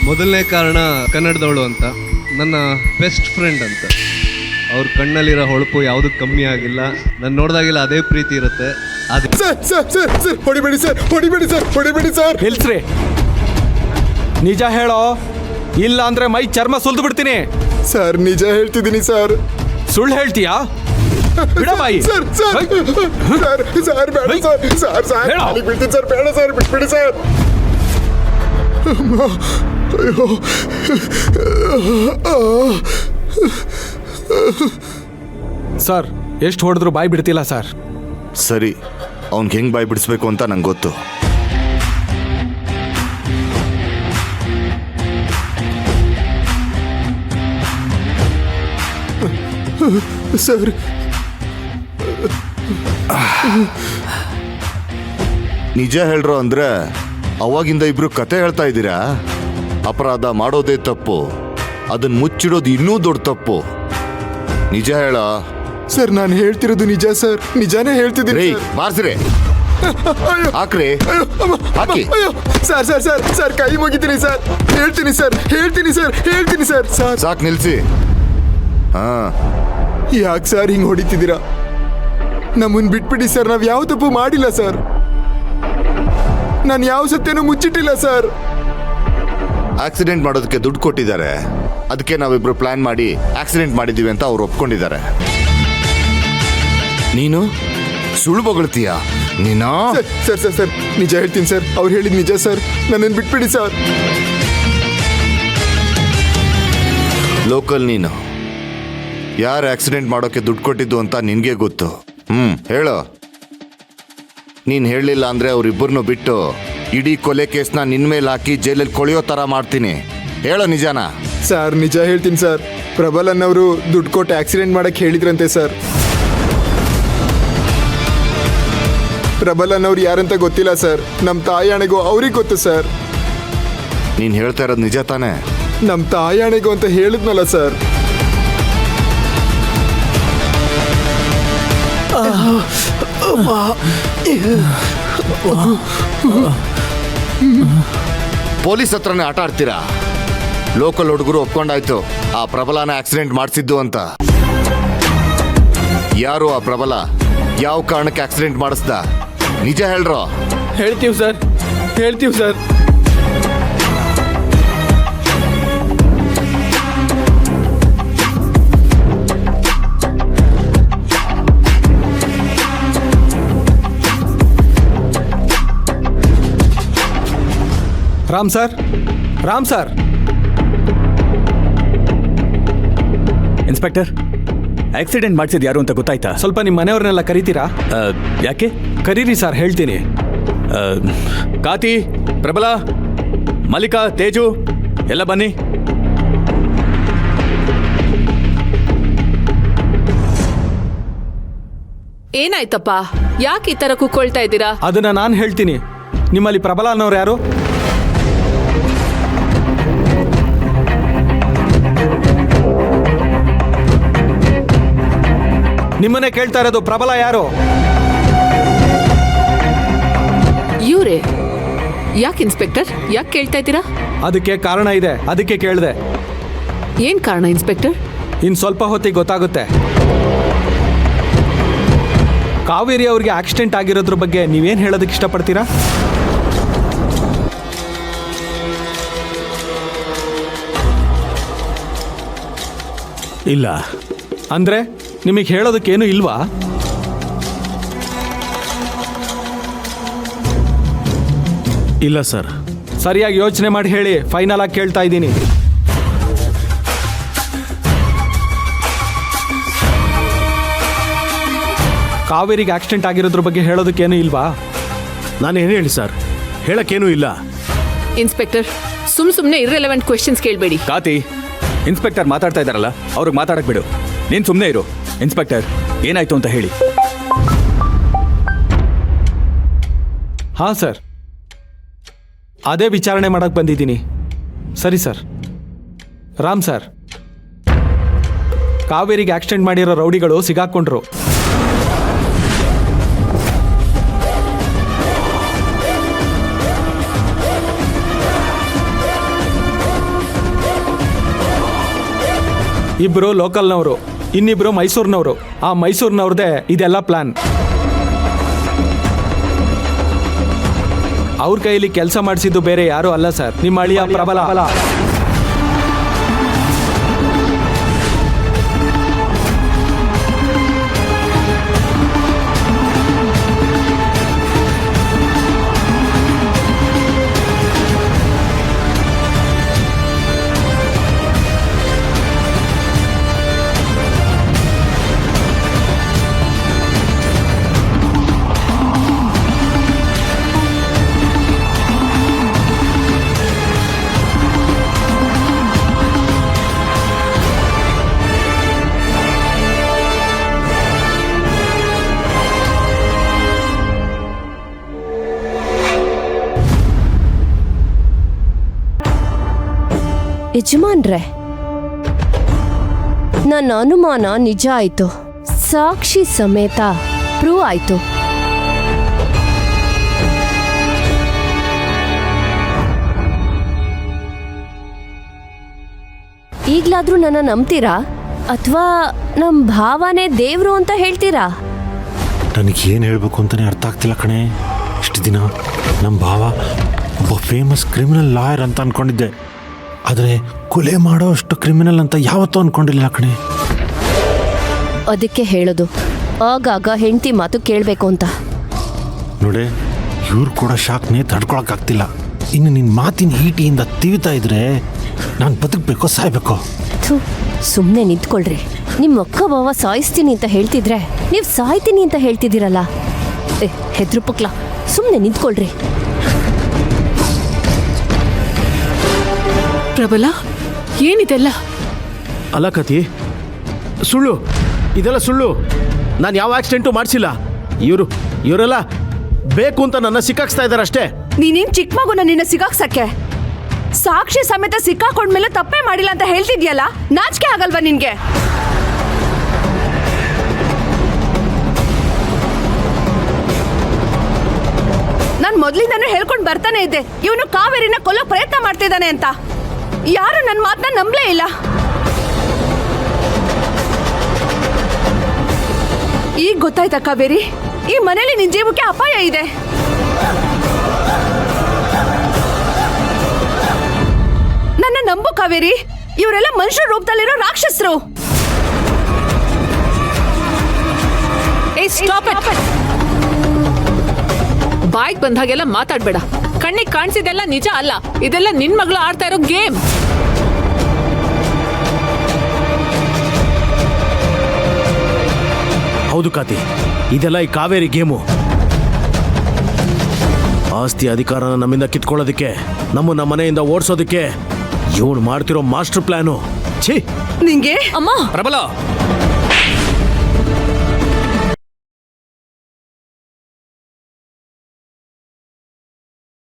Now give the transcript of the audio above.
ಮೊದಲನೇ ಕಾರಣ ಕನ್ನಡದವಳು ಅಂತ, ನನ್ನ ಬೆಸ್ಟ್ ಫ್ರೆಂಡ್ ಅಂತ. ಅವ್ರ ಕಣ್ಣಲ್ಲಿರೋ ಹೊಳಪು ಯಾವುದೂ ಕಮ್ಮಿ ಆಗಿಲ್ಲ. ನಾನು ನೋಡಿದಾಗೆಲ್ಲ ಅದೇ ಪ್ರೀತಿ ಇರುತ್ತೆ. ಅದು ಹೊಡಿಬೇಡಿ ಸರ್, ಹೊಡಿಬೇಡಿ ಸರ್, ಹೊಡಿಬೇಡಿ ಸರ್. ನಿಲ್ಸ್ರಿ, ನಿಜ ಹೇಳೋ, ಇಲ್ಲ ಅಂದ್ರೆ ಮೈ ಚರ್ಮ ಸುಲ್ದು ಬಿಡ್ತೀನಿ. ಸರ್ ನಿಜ ಹೇಳ್ತಿದ್ದೀನಿ ಸರ್. ಸುಳ್ಳು ಹೇಳ್ತೀಯಾ? ಬಿಡ ಬಾಯಿ. ಸರ್ ಸರ್ ಸರ್ ಸರ್ ಬೇಡ ಸರ್, ಸರ್ ಸರ್ ಹೇಳು. ಅಲ್ಲಿಗೆ ಬಿಡ್ತೀನಿ ಸರ್, ಬೇಡ ಸರ್, ಬಿಟ್ಬಿಡಿ ಸರ್. ಅಮ್ಮ, ಅಯ್ಯೋ. ಸರ್ ಎಷ್ಟು ಹೊಡೆದ್ರು ಬಾಯಿ ಬಿಡ್ತಿಲ್ಲ ಸರ್. ಸರಿ, ಅವ್ನಿಗೆ ಹೆಂಗೆ ಬಾಯಿ ಬಿಡಿಸ್ಬೇಕು ಅಂತ ನಂಗೆ ಗೊತ್ತು. ಸರ್ ನಿಜ ಹೇಳ್ರೋ ಅಂದ್ರೆ ಅವಾಗಿಂದ ಇಬ್ರು ಕತೆ ಹೇಳ್ತಾ ಇದ್ದೀರಾ. ಅಪರಾಧ ಮಾಡೋದೇ ತಪ್ಪು, ಅದನ್ನ ಮುಚ್ಚಿಡೋದು ಇನ್ನೂ ದೊಡ್ಡ ತಪ್ಪು. ನಿಜ ಹೇಳ. ಸರ್ ನಾನು ಹೇಳ್ತಿರೋದು ನಿಜ ಸರ್, ನಿಜಾನೇ ಹೇಳ್ತಿದ್ದೀನಿ ರೀ ಸರ್. ಬಾರ್ಸ್ರಿ, ಅಯ್ಯೋ ಹಾಕ್ರಿ, ಅಯ್ಯೋ ಅಮ್ಮ, ಹಾಕಿ. ಅಯ್ಯೋ ಸರ್ ಸರ್ ಸರ್ ಸರ್ ಕೈ ಮುಗಿತೀನಿ ಸರ್, ಹೇಳ್ತೀನಿ ಸರ್, ಹೇಳ್ತೀನಿ ಸರ್, ಹೇಳ್ತೀನಿ ಸರ್. ಸರ್ ಸಾಕು, ನಿಲ್ಸಿ. ಹಾ, ಯಾಕೆ ಸರ್ ಹಿಂಗೆ ಹೊಡಿತಿದ್ದೀರಾ? ನಮ್ಮನ್ನು ಬಿಟ್ಬಿಡಿ ಸರ್, ನಾವು ಯಾವ ತಪ್ಪು ಮಾಡಿಲ್ಲ ಸರ್. ನಾನು ಯಾವ ಸತ್ಯನೂ ಮುಚ್ಚಿಟ್ಟಿಲ್ಲ ಸರ್. ಆಕ್ಸಿಡೆಂಟ್ ಮಾಡೋದಕ್ಕೆ ದುಡ್ಡು ಕೊಟ್ಟಿದ್ದಾರೆ, ಅದಕ್ಕೆ ನಾವಿಬ್ರು ಪ್ಲಾನ್ ಮಾಡಿ ಆಕ್ಸಿಡೆಂಟ್ ಮಾಡಿದ್ದೀವಿ ಅಂತ ಅವ್ರು ಒಪ್ಕೊಂಡಿದ್ದಾರೆ. ನೀನು ಸುಳ್ಳು ಬೊಗಳ್ತೀಯ ನೀನಾ? ಸರ್ ಸರ್ ಸರ್ ನಿಜ ಹೇಳ್ತೀನಿ ಸರ್, ಅವ್ರು ಹೇಳಿದ ನಿಜ ಸರ್, ನನ್ನನ್ನು ಬಿಟ್ಬಿಡಿ ಸರ್. ಲೋಕಲ್ ನೀನು ಯಾರು ಆಕ್ಸಿಡೆಂಟ್ ಮಾಡೋಕೆ ದುಡ್ಡು ಕೊಟ್ಟಿದ್ದು ಅಂತ ನಿನಗೆ ಗೊತ್ತು. ಹೇಳು. ನೀನು ಹೇಳಲಿಲ್ಲ ಅಂದರೆ ಅವರಿಬ್ಬರನ್ನು ಬಿಟ್ಟು ಇಡೀ ಕೊಲೆ ಕೇಸ್ನ ನಿನ್ನ ಮೇಲೆ ಹಾಕಿ ಜೈಲಲ್ಲಿ ಕೊಳೆಯೋ ಥರ ಮಾಡ್ತೀನಿ. ಹೇಳೋ ನಿಜಾನ? ಸರ್ ನಿಜ ಹೇಳ್ತೀನಿ ಸರ್, ಪ್ರಬಲ್ ಅನ್ನೋರು ದುಡ್ಡು ಕೊಟ್ಟು ಆಕ್ಸಿಡೆಂಟ್ ಮಾಡಕ್ಕೆ ಹೇಳಿದ್ರಂತೆ ಸರ್. ಪ್ರಬಲ್ ಅನ್ನೋರು ಯಾರಂತ ಗೊತ್ತಿಲ್ಲ ಸರ್, ನಮ್ಮ ತಾಯಾಣೆಗೂ ಅವ್ರಿಗೆ ಗೊತ್ತು ಸರ್. ನೀನು ಹೇಳ್ತಾ ಇರೋದು ನಿಜ ತಾನೇ? ನಮ್ಮ ತಾಯಾಣೆಗೂ ಅಂತ ಹೇಳಿದ್ನಲ್ಲ ಸರ್. ಪೊಲೀಸ್ ಹತ್ರನೇ ಆಟ ಆಡ್ತೀರಾ? ಲೋಕಲ್ ಹುಡುಗರು ಒಪ್ಕೊಂಡಾಯ್ತು ಆ ಪ್ರಬಲನ ಆಕ್ಸಿಡೆಂಟ್ ಮಾಡಿಸಿದ್ದು ಅಂತ. ಯಾರು ಆ ಪ್ರಬಲ? ಯಾವ ಕಾರಣಕ್ಕೆ ಆಕ್ಸಿಡೆಂಟ್ ಮಾಡಿಸ್ದ? ನಿಜ ಹೇಳ್ರೋ. ಹೇಳ್ತೀವಿ ಸರ್, ಹೇಳ್ತೀವಿ sir. Ram sir, Ram sir. Inspector, accident ಮಾಡಿಸಿದ್ ಯಾರು ಅಂತ ಗೊತ್ತಾಯ್ತಾ? ಸ್ವಲ್ಪ ನಿಮ್ಮ ಮನೆಯವ್ರನ್ನೆಲ್ಲ ಕರಿತೀರಾ? ಯಾಕೆ? ಕರೀರಿ ಸರ್, ಹೇಳ್ತೀನಿ. ಕಾತಿ, ಪ್ರಬಲ, ಮಲ್ಲಿಕಾ, ತೇಜು ಎಲ್ಲ ಬನ್ನಿ. ಏನಾಯ್ತಪ್ಪ, ಯಾಕೆ ಈ ತರ ಕೂಕೊಳ್ತಾ ಇದ್ದೀರಾ? ಅದನ್ನ ನಾನು ಹೇಳ್ತೀನಿ. ನಿಮ್ಮಲ್ಲಿ ಪ್ರಬಲ ಅನ್ನೋರು ಯಾರು? ನಿಮ್ಮನ್ನೇ ಕೇಳ್ತಾ ಇರೋದು, ಪ್ರಬಲ ಯಾರು? ಇವ್ರೇ. ಯಾಕೆ ಇನ್ಸ್ಪೆಕ್ಟರ್, ಯಾಕೆ ಕೇಳ್ತಾ ಇದ್ದೀರಾ? ಅದಕ್ಕೆ ಕಾರಣ ಇದೆ, ಅದಕ್ಕೆ ಕೇಳಿದೆ. ಏನ್ ಕಾರಣ ಇನ್ಸ್ಪೆಕ್ಟರ್? ಇನ್ನು ಸ್ವಲ್ಪ ಹೊತ್ತಿಗೆ ಗೊತ್ತಾಗುತ್ತೆ. ಕಾವೇರಿ ಅವ್ರಿಗೆ ಆಕ್ಸಿಡೆಂಟ್ ಆಗಿರೋದ್ರ ಬಗ್ಗೆ ನೀವೇನು ಹೇಳೋದಕ್ಕೆ ಇಷ್ಟಪಡ್ತೀರಾ? ಇಲ್ಲ. ಅಂದ್ರೆ ನಿಮಗೆ ಹೇಳೋದಕ್ಕೇನು ಇಲ್ವಾ? ಇಲ್ಲ ಸರ್. ಸರಿಯಾಗಿ ಯೋಚನೆ ಮಾಡಿ ಹೇಳಿ, ಫೈನಲ್ ಆಗಿ ಕೇಳ್ತಾ ಇದ್ದೀನಿ. ಕಾವೇರಿಗೆ ಆಕ್ಸಿಡೆಂಟ್ ಆಗಿರೋದ್ರ ಬಗ್ಗೆ ಹೇಳೋದಕ್ಕೇನು ಇಲ್ವಾ? ನಾನೇನು ಹೇಳಿ ಸರ್, ಹೇಳಕ್ಕೇನೂ ಇಲ್ಲ. ಇನ್ಸ್ಪೆಕ್ಟರ್, ಸುಮ್ಮನೆ ಇರ್ರೆಲೆವೆಂಟ್ ಕ್ವೆಶ್ಚನ್ಸ್ ಕೇಳಬೇಡಿ. ಕಾತಿ, ಇನ್ಸ್ಪೆಕ್ಟರ್ ಮಾತಾಡ್ತಾ ಇದ್ದಾರಲ್ಲ, ಅವ್ರಿಗೆ ಮಾತಾಡಕ್ ಬಿಡು. ನೀನು ಸುಮ್ಮನೆ ಇರು. ಇನ್ಸ್ಪೆಕ್ಟರ್, ಏನಾಯ್ತು ಅಂತ ಹೇಳಿ. ಹಾಂ ಸರ್, ಅದೇ ವಿಚಾರಣೆ ಮಾಡಕ್ಕೆ ಬಂದಿದ್ದೀನಿ. ಸರಿ ಸರ್. ರಾಮ್ ಸರ್, ಕಾವೇರಿಗೆ ಆಕ್ಸಿಡೆಂಟ್ ಮಾಡಿರೋ ರೌಡಿಗಳು ಸಿಗಾಕೊಂಡ್ರು. ಇಬ್ರು ಲೋಕಲ್ನವರು, ಇನ್ನಿಬ್ರು ಮೈಸೂರಿನವರು. ಆ ಮೈಸೂರಿನವ್ರದೇ ಇದೆಲ್ಲ ಪ್ಲಾನ್. ಅವ್ರ ಕೈಯಲ್ಲಿ ಕೆಲಸ ಮಾಡಿಸಿದ್ದು ಬೇರೆ ಯಾರು ಅಲ್ಲ ಸರ್, ನಿಮ್ಮ ಅಳಿಯ ಪ್ರಬಲ. ಯಜಮಾನ್ರೆ, ನನ್ನ ಅನುಮಾನ ನಿಜ ಆಯ್ತು. ಸಾಕ್ಷಿ ಸಮೇತ ಪ್ರೂವ್ ಆಯ್ತು. ಈಗ್ಲಾದ್ರೂ ನನ್ನ ನಂಬ್ತೀರಾ ಅಥವಾ ನಮ್ ಭಾವನೆ ದೇವ್ರು ಅಂತ ಹೇಳ್ತೀರಾ? ನನಗೆ ಏನು ಹೇಳಬೇಕು ಅಂತಲೇ ಅರ್ಥ ಆಗ್ತಿಲ್ಲ ಕಣೆ. ಇಷ್ಟು ದಿನ ನಮ್ಮ ಭಾವ ಒಬ್ಬ ಫೇಮಸ್ ಕ್ರಿಮಿನಲ್ ಲಾಯರ್ ಅಂತ ಅಂದ್ಕೊಂಡಿದ್ದೆ, ಆದರೆ ಕೊಲೆ ಮಾಡೋ ಅಷ್ಟು ಕ್ರಿಮಿನಲ್ ಅಂತ ಯಾವತ್ತೂ ಅಂದ್ಕೊಂಡಿಲ್ಲ ಕಣೆ. ಅದಕ್ಕೆ ಹೇಳೋದು ಆಗಾಗ ಹೆಂಡತಿ ಮಾತು ಕೇಳಬೇಕು ಅಂತ. ನೋಡೆ, ಇವ್ರು ಕೂಡ ಶಾಕ್ನೇ ತಡ್ಕೊಳಕ್ಕಾಗ್ತಿಲ್ಲ. ಇನ್ನು ನಿನ್ನ ಮಾತಿನ ಈಟಿಯಿಂದ ತಿವಿತಾ ಇದ್ರೆ ನಾನು ಬದುಕಬೇಕೋ ಸಾಯ್ಬೇಕೋ? ಸುಮ್ಮನೆ ನಿಂತ್ಕೊಳ್ರಿ. ನಿಮ್ಮ ಅಕ್ಕ ಬಾವ ಸಾಯಿಸ್ತೀನಿ ಅಂತ ಹೇಳ್ತಿದ್ರೆ ನೀವು ಸಾಯ್ತೀನಿ ಅಂತ ಹೇಳ್ತಿದ್ದೀರಲ್ಲ. ಹೆದ್ರು ಪುಕ್ಲ, ಸುಮ್ಮನೆ ನಿಂತ್ಕೊಳ್ರಿ. ಪ್ರಬಲ, ಏನಿದೆಲ್ಲ? ಅಲ್ಲ ಕತಿ, ಸುಳ್ಳು, ಇದೆಲ್ಲ ಸುಳ್ಳು. ನಾನು ಯಾವ ಆಕ್ಸಿಡೆಂಟು ಮಾಡಿಸಿಲ್ಲ. ಇವರೆಲ್ಲ ಬೇಕು ಅಂತ ನನ್ನ ಸಿಕ್ಕಾಕ್ಸ್ತಾ ಇದ್ದಾರೆ ಅಷ್ಟೇ. ನೀನೇನ್ ಚಿಕ್ಕ ಮಗುನ ನಿನ್ನ ಸಿಗಾಕ್ಸಕ್ಕೆ? ಸಾಕ್ಷಿ ಸಮೇತ ಸಿಕ್ಕಾಕೊಂಡ್ಮೇಲೆ ತಪ್ಪೇ ಮಾಡಿಲ್ಲ ಅಂತ ಹೇಳ್ತಿದ್ಯಲ್ಲ, ನಾಚಿಕೆ ಆಗಲ್ವಾ ನಿನ್ಗೆ? ನಾನ್ ಮೊದ್ಲಿಂದಾನು ಹೇಳ್ಕೊಂಡ್ ಬರ್ತಾನೆ ಇದ್ದೆ, ಇವನು ಕಾವೇರಿನ ಕೊಲ್ಲೋ ಪ್ರಯತ್ನ ಮಾಡ್ತಿದ್ದಾನೆ ಅಂತ. ಯಾರು ನನ್ನ ಮಾತನ್ನ ನಂಬಲೇ ಇಲ್ಲ. ಈಗ ಗೊತ್ತಾಯ್ತಾ ಕಾವೇರಿ, ಈ ಮನೇಲಿ ನಿನ್ ಜೀವಕ್ಕೆ ಅಪಾಯ ಇದೆ. ನನ್ನ ನಂಬು ಕಾವೇರಿ, ಇವರೆಲ್ಲ ಮನುಷ್ಯ ರೂಪದಲ್ಲಿರೋ ರಾಕ್ಷಸರು. ಬಾಯ್ಗೆ ಬಂದಾಗೆಲ್ಲ ಮಾತಾಡ್ಬೇಡ. ಕಣ್ಣಿಗೆ ಕಾಣಿಸಿದೆಲ್ಲ ನಿಜ ಅಲ್ಲ. ಇದೆಲ್ಲ ನಿನ್ ಮಗಳು ಆಡ್ತಾ ಇರೋ ಗೇಮ್. ಹೌದು ಕಾತಿ, ಇದೆಲ್ಲ ಈ ಕಾವೇರಿ ಗೇಮು. ಆಸ್ತಿ ಅಧಿಕಾರನ ನಮ್ಮಿಂದ ಕಿತ್ಕೊಳ್ಳೋದಕ್ಕೆ, ನಮ್ಮ ಮನೆಯಿಂದ ಓಡಿಸೋದಕ್ಕೆ ಇವನು ಮಾಡ್ತಿರೋ ಮಾಸ್ಟರ್ ಪ್ಲಾನು. ಛೀ, ನಿಂಗೆ ಅಮ್ಮ ಪ್ರಬಲ,